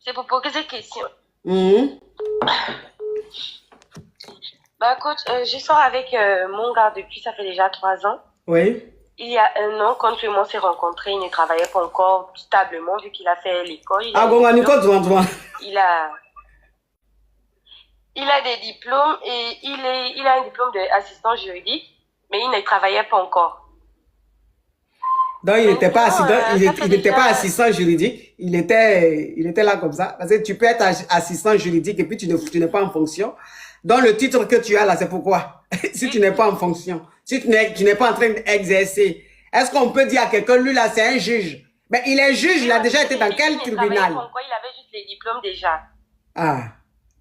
C'est pour poser cette question. Mhm. Bah, coach, je sors avec mon gars depuis, ça fait déjà 3 ans. Oui. Il y a un an, quand tout le monde s'est rencontrés, il ne travaillait pas encore stablement vu qu'il a fait l'école. Ah bon, on y compte, Il a, il a des diplômes et il a un diplôme d'assistant juridique, mais il ne travaillait pas encore. Donc, il n'était pas, il n'était pas déjà... assistant juridique. Il était là comme ça. Parce que tu peux être assistant juridique et puis tu n'es pas en fonction. Donc, le titre que tu as là, c'est pourquoi. Si tu n'es pas en fonction, si tu n'es pas en train d'exercer, est-ce qu'on peut dire à quelqu'un, lui là, c'est un juge? Mais il est juge, il a déjà été dans quel tribunal? Il avait juste les diplômes déjà. Ah.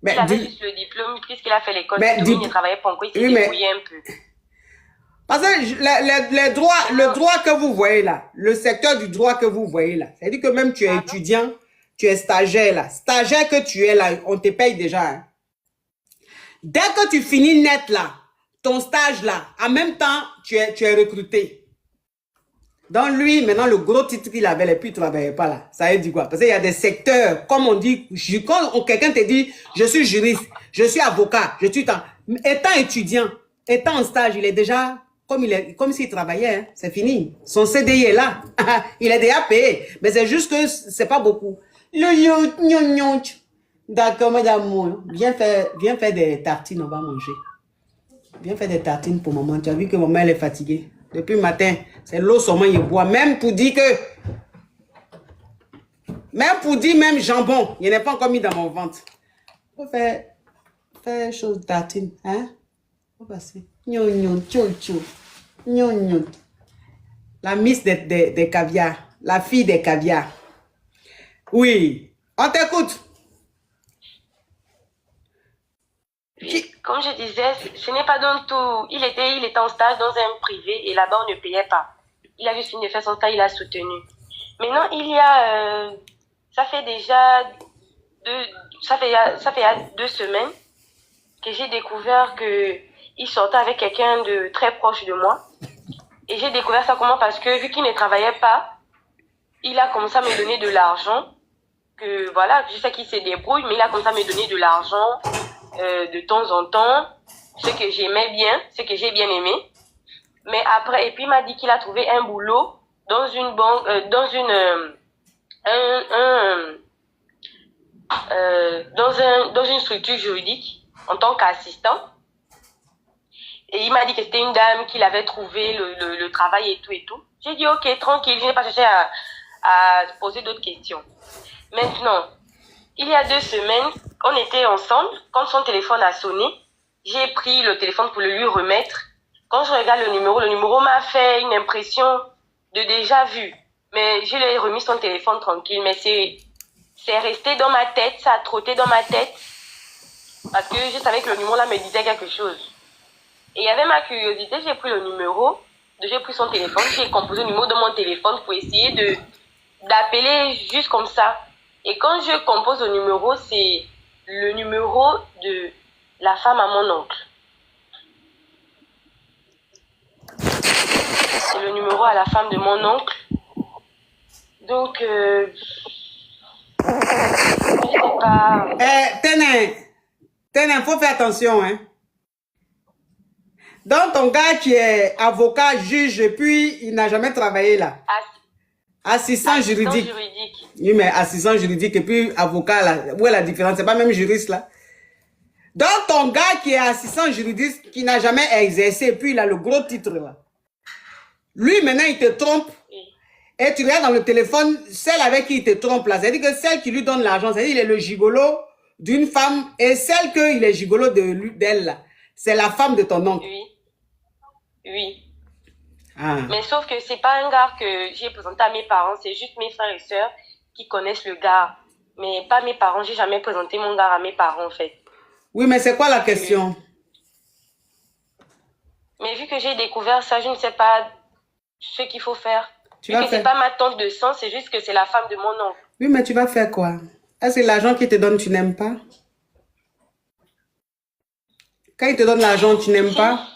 Mais il avait juste le diplôme puisqu'il a fait l'école. Il ne travaillait pas encore, il s'est débrouillé un peu. Parce que le droit que vous voyez là, le secteur du droit que vous voyez là, c'est-à-dire que même tu es étudiant, tu es stagiaire là. Stagiaire que tu es là, on te paye déjà. Hein. Dès que tu finis net là, ton stage là, en même temps, tu es recruté. Donc lui, maintenant, le gros titre qu'il avait, et puis il ne travaillait pas là. Ça veut dire quoi? Parce qu'il y a des secteurs, comme on dit, quand quelqu'un te dit, je suis juriste, je suis avocat, étant étudiant, étant en stage, il est déjà... Comme s'il travaillait, hein, c'est fini. Son CDI est là. Il est déjà payé. Mais c'est juste que c'est pas beaucoup. D'accord, madame. Viens faire des tartines, on va manger. Viens faire des tartines pour maman. Tu as vu que maman, elle est fatiguée. Depuis le matin, c'est l'eau seulement il boit. Même pour dire même jambon, il n'est pas encore mis dans mon ventre. Faut faire chose de tartine, hein? Faut passer. La miss des caviars. La fille des caviars. Oui. On t'écoute. Comme je disais, ce n'est pas dans tout. Il était en stage dans un privé et là-bas, on ne payait pas. Il a juste fini de faire son stage, il a soutenu. Maintenant, ça fait déjà 2 semaines que j'ai découvert qu'il sortait avec quelqu'un de très proche de moi. Et j'ai découvert ça comment? Parce que vu qu'il ne travaillait pas, il a commencé à me donner de l'argent. Que voilà, je sais qu'il se débrouille, mais il a commencé à me donner de l'argent de temps en temps, ce que j'aimais bien, ce que j'ai bien aimé. Mais après, et puis il m'a dit qu'il a trouvé un boulot dans une banque, dans une structure juridique en tant qu'assistant. Et il m'a dit que c'était une dame qu'il avait trouvé le travail et tout et tout. J'ai dit ok, tranquille, je n'ai pas cherché à poser d'autres questions. Maintenant, il y a 2 semaines, on était ensemble. Quand son téléphone a sonné, j'ai pris le téléphone pour le lui remettre. Quand je regarde le numéro m'a fait une impression de déjà vu. Mais je lui ai remis son téléphone tranquille. Mais c'est resté dans ma tête, ça a trotté dans ma tête. Parce que je savais que le numéro là me disait quelque chose. Et il y avait ma curiosité, j'ai pris le numéro, j'ai pris son téléphone, j'ai composé le numéro de mon téléphone pour essayer d'appeler juste comme ça. Et quand je compose le numéro, c'est le numéro de la femme à mon oncle. C'est le numéro à la femme de mon oncle. Donc, je sais pas. Ténin, faut faire attention, hein. Donc, ton gars qui est avocat, juge, et puis il n'a jamais travaillé là. Assistant juridique. Oui, mais assistant juridique et puis avocat là. Où est la différence? C'est pas même juriste là. Donc, ton gars qui est assistant juridique, qui n'a jamais exercé, et puis il a le gros titre là. Lui, maintenant, il te trompe. Et tu regardes dans le téléphone, celle avec qui il te trompe là. C'est-à-dire que celle qui lui donne l'argent, c'est-à-dire qu'il est le gigolo d'une femme, et celle qu'il est gigolo d'elle là, c'est la femme de ton oncle. Oui. Oui. Ah. Mais sauf que c'est pas un gars que j'ai présenté à mes parents, c'est juste mes frères et sœurs qui connaissent le gars. Mais pas mes parents, j'ai jamais présenté mon gars à mes parents en fait. Oui, mais c'est quoi la question? Mais vu que j'ai découvert ça, je ne sais pas ce qu'il faut faire. Vu que c'est pas ma tante de sang, c'est juste que c'est la femme de mon oncle. Oui, mais tu vas faire quoi? Est-ce que l'argent qu'il te donne, tu n'aimes pas? Quand il te donne l'argent, tu n'aimes pas?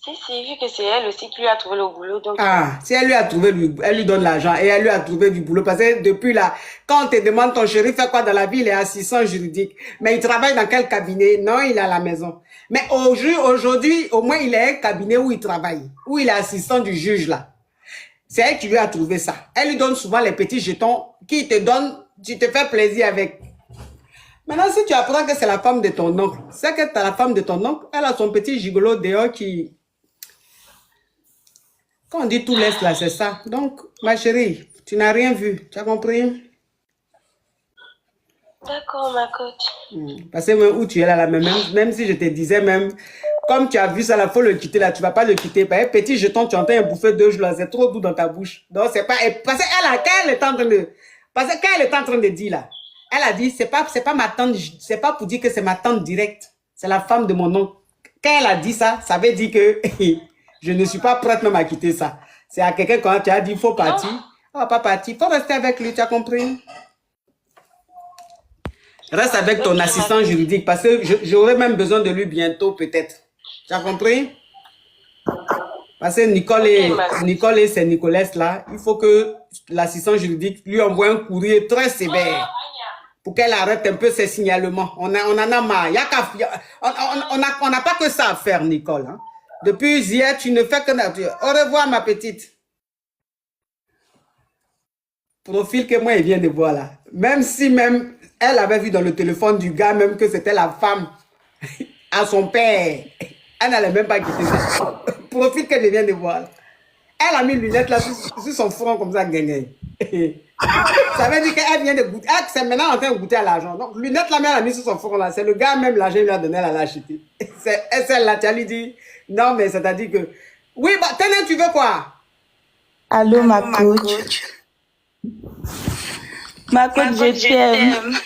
Si Si, vu que c'est elle aussi qui lui a trouvé le boulot, donc... Ah, si elle lui a trouvé, elle lui donne l'argent et elle lui a trouvé du boulot. Parce que depuis là, quand on te demande ton chéri fait quoi dans la vie, il est assistant juridique. Mais il travaille dans quel cabinet? Non, il est à la maison. Mais aujourd'hui, au moins, il a un cabinet où il travaille, où il est assistant du juge là. C'est elle qui lui a trouvé ça. Elle lui donne souvent les petits jetons qui te donnent, tu te fais plaisir avec. Maintenant, si tu apprends que c'est la femme de ton oncle, c'est que t'as la femme de ton oncle, elle a son petit gigolo dehors qui... Quand on dit tout laisse là, c'est ça. Donc, ma chérie, tu n'as rien vu. Tu as compris? D'accord, ma coach. Parce que même où tu es là, même si je te disais même, comme tu as vu ça, il faut le quitter là, tu ne vas pas le quitter. Par un petit jeton, tu entends un bouffé de jours là, c'est trop doux dans ta bouche. Donc, c'est pas... Parce qu'elle, quand elle est en train de... Parce que quand elle est en train de dire là, elle a dit, c'est pas ma tante, c'est pas pour dire que c'est ma tante directe. C'est la femme de mon oncle. Quand elle a dit ça, ça veut dire que je ne suis pas prête même à quitter ça. C'est à quelqu'un quand tu as dit, il faut partir. On va pas partir, il faut rester avec lui, tu as compris? Reste avec ton assistant juridique parce que j'aurai même besoin de lui bientôt peut-être. Tu as compris? Parce que Nicole et ses Nicolès là, il faut que l'assistant juridique lui envoie un courrier très sévère pour qu'elle arrête un peu ses signalements. On en a marre. On n'a pas que ça à faire, Nicole. Hein. Depuis hier, tu ne fais que nature. Au revoir, ma petite. Profil que moi, il vient de voir là. Même si elle avait vu dans le téléphone du gars même que c'était la femme à son père. Elle n'allait même pas quitter ça. Profil que je viens de voir. Elle a mis une lunette là sur son front comme ça, gagné. Ça veut dire qu'elle vient de goûter. C'est maintenant en train de goûter à l'argent. Donc, lunette là, elle a mis sur son front là. C'est le gars même, l'argent, il lui a donné, elle l'a acheté. C'est celle là, tu as lui dit. Non, mais c'est-à-dire que. Oui, bah, tenez, tu veux quoi? Allô, ma coach. Ma coach, je t'aime.